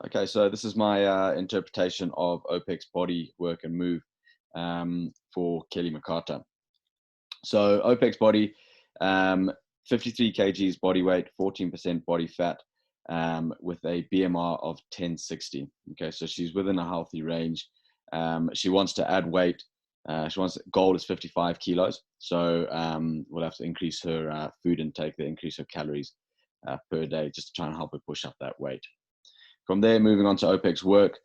Okay, so this is my interpretation of OPEX body work and move for Kelly McCarter. So OPEX body, 53 kgs body weight, 14% body fat, with a BMR of 1060. Okay, so she's within a healthy range. She wants to add weight. Goal is 55 kilos. So we'll have to increase her food intake, increase her calories per day, just to try and help her push up that weight. From there, moving on to OPEX work,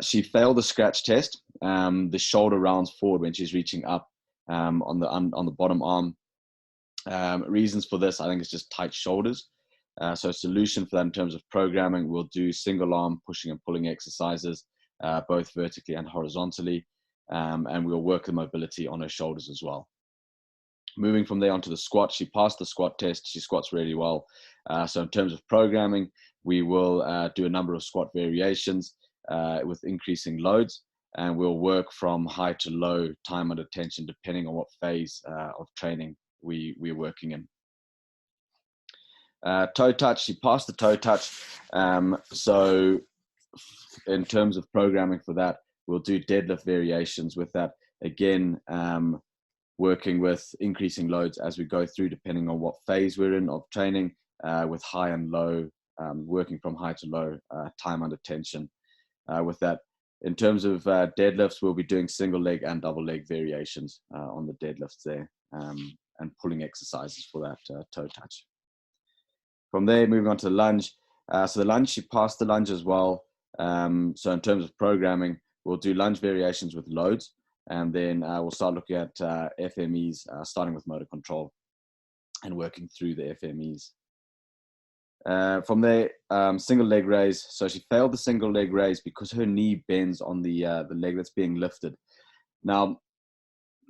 she failed the scratch test, the shoulder rounds forward when she's reaching up on the bottom arm. Reasons for this, I think, is just tight shoulders. So a solution for that in terms of programming, we'll do single arm pushing and pulling exercises, both vertically and horizontally, and we'll work the mobility on her shoulders as well. Moving from there onto the squat, she passed the squat test. She squats really well. So in terms of programming, we will do a number of squat variations with increasing loads, and we'll work from high to low time under tension, depending on what phase of training we're working in. Toe touch, she passed the toe touch. So in terms of programming for that, we'll do deadlift variations with that. Again, working with increasing loads as we go through, depending on what phase we're in of training, with high and low, working from high to low, time under tension with that. In terms of deadlifts, we'll be doing single leg and double leg variations on the deadlifts there, and pulling exercises for that toe touch. From there, moving on to the lunge. So the lunge, she passed the lunge as well. So in terms of programming, we'll do lunge variations with loads, and then we'll start looking at FMEs, starting with motor control and working through the FMEs. From there, single leg raise. So she failed the single leg raise because her knee bends on the leg that's being lifted. Now,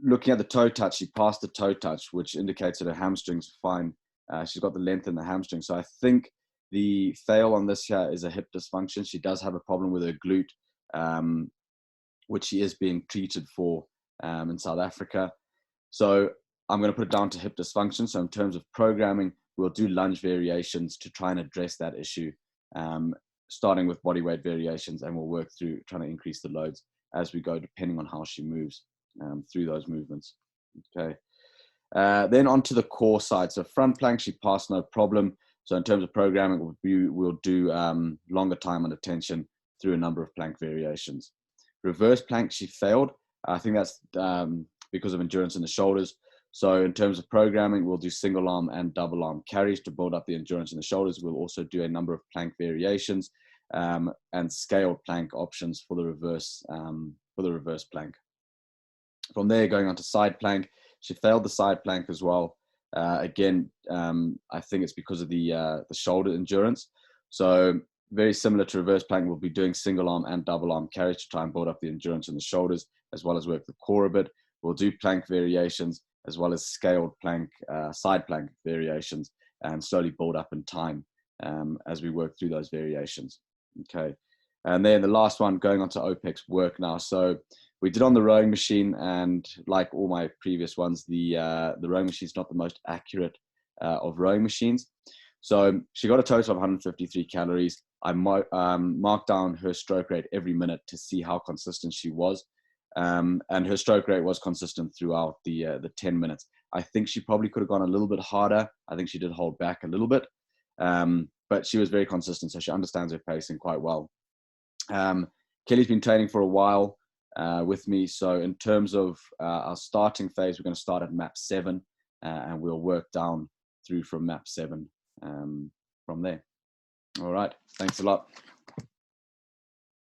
looking at the toe touch, she passed the toe touch, which indicates that her hamstring's fine. She's got the length in the hamstring. So I think the fail on this here is a hip dysfunction. She does have a problem with her glute, which she is being treated for in South Africa. So I'm going to put it down to hip dysfunction. So in terms of programming, we'll do lunge variations to try and address that issue, starting with body weight variations, and we'll work through trying to increase the loads as we go, depending on how she moves through those movements. Okay. Then onto the core side. So front plank, she passed no problem. So in terms of programming, we'll do longer time under tension through a number of plank variations. Reverse plank, she failed. I think that's because of endurance in the shoulders. So in terms of programming, we'll do single arm and double arm carries to build up the endurance in the shoulders. We'll also do a number of plank variations and scaled plank options for the reverse plank. From there, going on to side plank, she failed the side plank as well. Again, I think it's because of the shoulder endurance. So very similar to reverse plank, we'll be doing single arm and double arm carries to try and build up the endurance in the shoulders, as well as work the core a bit. We'll do plank variations, as well as scaled plank, side plank variations, and slowly build up in time as we work through those variations. Okay. And then the last one, going on to OPEX work now. So we did on the rowing machine, and like all my previous ones, the rowing machine is not the most accurate of rowing machines. So she got a total of 153 calories. I marked down her stroke rate every minute to see how consistent she was. And her stroke rate was consistent throughout the 10 minutes. I think she probably could have gone a little bit harder. I think she did hold back a little bit, but she was very consistent, so she understands her pacing quite well. Kelly's been training for a while with me. So in terms of our starting phase, we're going to start at map 7, and we'll work down through from map 7 from there. All right. Thanks a lot.